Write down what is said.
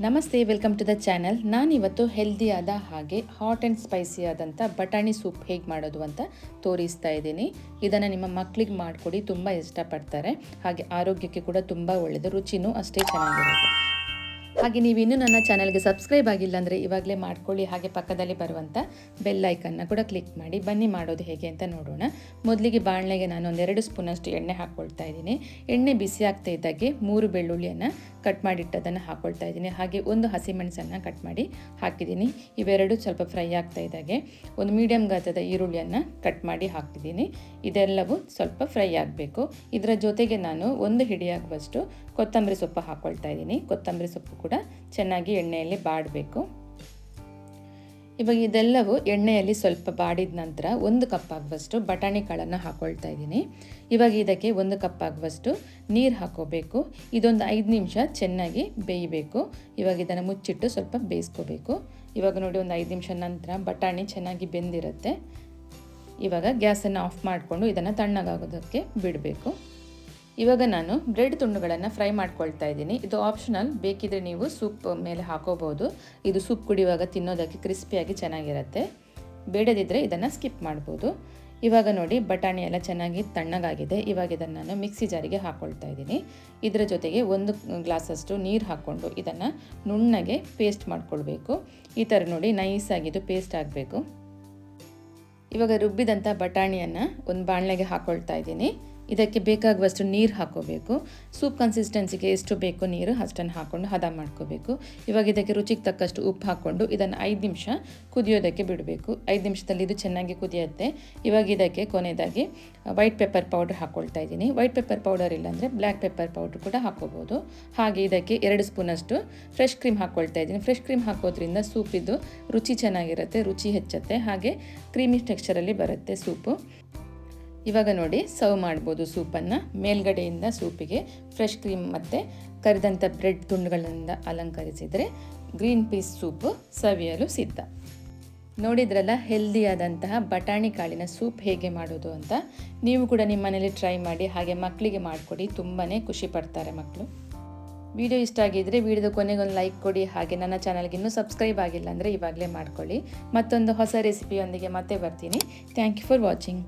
ನಮಸ್ತೆ, welcome to the channel. ನಾನಿವತ್ತು ಹೆಲ್ದಿಯಾದ ಹಾಗೆ ಹಾಟ್ ಆ್ಯಂಡ್ ಸ್ಪೈಸಿ ಆದಂಥ ಬಟಾಣಿ ಸೂಪ್ ಹೇಗೆ ಮಾಡೋದು ಅಂತ ತೋರಿಸ್ತಾ ಇದ್ದೀನಿ. ಇದನ್ನು ನಿಮ್ಮ ಮಕ್ಕಳಿಗೆ ಮಾಡಿಕೊಡಿ, ತುಂಬ ಇಷ್ಟಪಡ್ತಾರೆ. ಹಾಗೆ ಆರೋಗ್ಯಕ್ಕೆ ಕೂಡ ತುಂಬ ಒಳ್ಳೆಯದು, ರುಚಿನೂ ಅಷ್ಟೇ ಚೆನ್ನಾಗಿರುತ್ತೆ. ಹಾಗೆ ನೀವಿನ್ನೂ ನನ್ನ ಚಾನಲ್ಗೆ ಸಬ್ಸ್ಕ್ರೈಬ್ ಆಗಿಲ್ಲ ಅಂದರೆ ಇವಾಗಲೇ ಮಾಡ್ಕೊಳ್ಳಿ. ಹಾಗೆ ಪಕ್ಕದಲ್ಲಿ ಬರುವಂಥ ಬೆಲ್ ಐಕನ್ನ ಕೂಡ ಕ್ಲಿಕ್ ಮಾಡಿ. ಬನ್ನಿ ಮಾಡೋದು ಹೇಗೆ ಅಂತ ನೋಡೋಣ. ಮೊದಲಿಗೆ ಬಾಣಲೆಗೆ ನಾನು 2 ಸ್ಪೂನಷ್ಟು ಎಣ್ಣೆ ಹಾಕ್ಕೊಳ್ತಾ ಇದ್ದೀನಿ. ಎಣ್ಣೆ ಬಿಸಿ ಆಗ್ತಾ ಇದ್ದಾಗೆ 3 ಬೆಳ್ಳುಳ್ಳಿಯನ್ನು ಕಟ್ ಮಾಡಿಟ್ಟದನ್ನು ಹಾಕ್ಕೊಳ್ತಾ ಇದ್ದೀನಿ. ಹಾಗೆ 1 ಹಸಿಮೆಣಸನ್ನು ಕಟ್ ಮಾಡಿ ಹಾಕಿದ್ದೀನಿ. ಇವೆರಡು ಸ್ವಲ್ಪ ಫ್ರೈ ಆಗ್ತಾ ಇದ್ದಾಗೆ 1 ಮೀಡಿಯಮ್ ಗಾತ್ರದ ಈರುಳ್ಳಿಯನ್ನು ಕಟ್ ಮಾಡಿ ಹಾಕಿದ್ದೀನಿ. ಇದೆಲ್ಲವೂ ಸ್ವಲ್ಪ ಫ್ರೈ ಆಗಬೇಕು. ಇದರ ಜೊತೆಗೆ ನಾನು 1 ಹಿಡಿಯಾಗುವಷ್ಟು ಕೊತ್ತಂಬರಿ ಸೊಪ್ಪು ಹಾಕ್ಕೊಳ್ತಾ ಇದ್ದೀನಿ. ಕೊತ್ತಂಬರಿ ಸೊಪ್ಪು ಕೂಡ ಚೆನ್ನಾಗಿ ಎಣ್ಣೆಯಲ್ಲಿ ಬಾಡಬೇಕು. ಇವಾಗ ಇದೆಲ್ಲವೂ ಎಣ್ಣೆಯಲ್ಲಿ ಸ್ವಲ್ಪ ಬಾಡಿದ ನಂತರ 1 ಕಪ್ ಆಗುವಷ್ಟು ಬಟಾಣಿ ಕಾಳನ್ನು ಹಾಕ್ಕೊಳ್ತಾ ಇದ್ದೀನಿ. ಇವಾಗ ಇದಕ್ಕೆ 1 ಕಪ್ ಆಗುವಷ್ಟು ನೀರು ಹಾಕೋಬೇಕು. ಇದೊಂದು 5 ನಿಮಿಷ ಚೆನ್ನಾಗಿ ಬೇಯಬೇಕು. ಇವಾಗ ಇದನ್ನು ಮುಚ್ಚಿಟ್ಟು ಸ್ವಲ್ಪ ಬೇಯಿಸ್ಕೋಬೇಕು. ಇವಾಗ ನೋಡಿ, ಒಂದು 5 ನಿಮಿಷ ನಂತರ ಬಟಾಣಿ ಚೆನ್ನಾಗಿ ಬೆಂದಿರುತ್ತೆ. ಇವಾಗ ಗ್ಯಾಸನ್ನು ಆಫ್ ಮಾಡಿಕೊಂಡು ಇದನ್ನು ತಣ್ಣಗಾಗೋದಕ್ಕೆ ಬಿಡಬೇಕು. ಇವಾಗ ನಾನು ಬ್ರೆಡ್ ತುಂಡುಗಳನ್ನು ಫ್ರೈ ಮಾಡ್ಕೊಳ್ತಾ ಇದ್ದೀನಿ. ಇದು ಆಪ್ಷನಲ್, ಬೇಕಿದ್ರೆ ನೀವು ಸೂಪ್ ಮೇಲೆ ಹಾಕೋಬೋದು. ಇದು ಸೂಪ್ ಕುಡಿಯುವಾಗ ತಿನ್ನೋದಕ್ಕೆ ಕ್ರಿಸ್ಪಿಯಾಗಿ ಚೆನ್ನಾಗಿರುತ್ತೆ. ಬೇಡದಿದ್ದರೆ ಇದನ್ನು ಸ್ಕಿಪ್ ಮಾಡ್ಬೋದು. ಇವಾಗ ನೋಡಿ, ಬಟಾಣಿ ಎಲ್ಲ ಚೆನ್ನಾಗಿ ತಣ್ಣಗಾಗಿದೆ. ಇವಾಗ ಇದನ್ನು ನಾನು ಮಿಕ್ಸಿ ಜಾರಿಗೆ ಹಾಕ್ಕೊಳ್ತಾ ಇದ್ದೀನಿ. ಇದರ ಜೊತೆಗೆ 1 ಗ್ಲಾಸಷ್ಟು ನೀರು ಹಾಕ್ಕೊಂಡು ಇದನ್ನು ನುಣ್ಣಗೆ ಪೇಸ್ಟ್ ಮಾಡ್ಕೊಳ್ಬೇಕು. ಈ ಥರ ನೋಡಿ, ನೈಸಾಗಿದ್ದು ಪೇಸ್ಟ್ ಆಗಬೇಕು. ಇವಾಗ ರುಬ್ಬಿದಂಥ ಬಟಾಣಿಯನ್ನು ಒಂದು ಬಾಣಲೆಗೆ ಹಾಕ್ಕೊಳ್ತಾ ಇದ್ದೀನಿ. ಇದಕ್ಕೆ ಬೇಕಾಗುವಷ್ಟು ನೀರು ಹಾಕ್ಕೋಬೇಕು. ಸೂಪ್ ಕನ್ಸಿಸ್ಟೆನ್ಸಿಗೆ ಎಷ್ಟು ಬೇಕು ನೀರು ಅಷ್ಟನ್ನು ಹಾಕ್ಕೊಂಡು ಹದ ಮಾಡ್ಕೋಬೇಕು. ಇವಾಗ ಇದಕ್ಕೆ ರುಚಿಗೆ ತಕ್ಕಷ್ಟು ಉಪ್ಪು ಹಾಕ್ಕೊಂಡು ಇದನ್ನು 5 ನಿಮಿಷ ಕುದಿಯೋದಕ್ಕೆ ಬಿಡಬೇಕು. 5 ನಿಮಿಷದಲ್ಲಿ ಇದು ಚೆನ್ನಾಗಿ ಕುದಿಯುತ್ತೆ. ಇವಾಗ ಇದಕ್ಕೆ ಕೊನೆಯದಾಗಿ ವೈಟ್ ಪೆಪ್ಪರ್ ಪೌಡರ್ ಹಾಕ್ಕೊಳ್ತಾ ಇದ್ದೀನಿ. ವೈಟ್ ಪೆಪ್ಪರ್ ಪೌಡರ್ ಇಲ್ಲಾಂದರೆ ಬ್ಲ್ಯಾಕ್ ಪೆಪ್ಪರ್ ಪೌಡರ್ ಕೂಡ ಹಾಕ್ಕೋಬೋದು. ಹಾಗೆ ಇದಕ್ಕೆ 2 ಸ್ಪೂನಷ್ಟು ಫ್ರೆಶ್ ಕ್ರೀಮ್ ಹಾಕ್ಕೊಳ್ತಾ ಇದ್ದೀನಿ. ಫ್ರೆಶ್ ಕ್ರೀಮ್ ಹಾಕೋದ್ರಿಂದ ಸೂಪಿದ್ದು ರುಚಿ ಚೆನ್ನಾಗಿರುತ್ತೆ, ರುಚಿ ಹೆಚ್ಚುತ್ತೆ. ಹಾಗೆ ಕ್ರೀಮಿ ಟೆಕ್ಸ್ಚರಲ್ಲಿ ಬರುತ್ತೆ ಸೂಪು. ಇವಾಗ ನೋಡಿ, ಸರ್ವ್ ಮಾಡ್ಬೋದು ಸೂಪನ್ನು. ಮೇಲ್ಗಡೆಯಿಂದ ಸೂಪಿಗೆ ಫ್ರೆಶ್ ಕ್ರೀಮ್ ಮತ್ತು ಕರಿದಂಥ ಬ್ರೆಡ್ ತುಂಡುಗಳಿಂದ ಅಲಂಕರಿಸಿದರೆ ಗ್ರೀನ್ ಪೀಸ್ ಸೂಪು ಸವಿಯಲು ಸಿದ್ಧ. ನೋಡಿದ್ರಲ್ಲ, ಹೆಲ್ದಿಯಾದಂತಹ ಬಟಾಣಿ ಕಾಳಿನ ಸೂಪ್ ಹೇಗೆ ಮಾಡೋದು ಅಂತ. ನೀವು ಕೂಡ ನಿಮ್ಮ ಮನೇಲಿ ಟ್ರೈ ಮಾಡಿ. ಹಾಗೆ ಮಕ್ಕಳಿಗೆ ಮಾಡಿಕೊಡಿ, ತುಂಬಾ ಖುಷಿ ಪಡ್ತಾರೆ ಮಕ್ಕಳು. ವಿಡಿಯೋ ಇಷ್ಟ ಆಗಿದ್ದರೆ ವಿಡಿಯೋದ ಕೊನೆಗೊಂದು ಲೈಕ್ ಕೊಡಿ. ಹಾಗೆ ನನ್ನ ಚಾನಲ್ಗೆ ಇನ್ನೂ ಸಬ್ಸ್ಕ್ರೈಬ್ ಆಗಿಲ್ಲ ಅಂದರೆ ಇವಾಗಲೇ ಮಾಡ್ಕೊಳ್ಳಿ. ಮತ್ತೊಂದು ಹೊಸ ರೆಸಿಪಿಯೊಂದಿಗೆ ಮತ್ತೆ ಬರ್ತೀನಿ. Thank you for watching.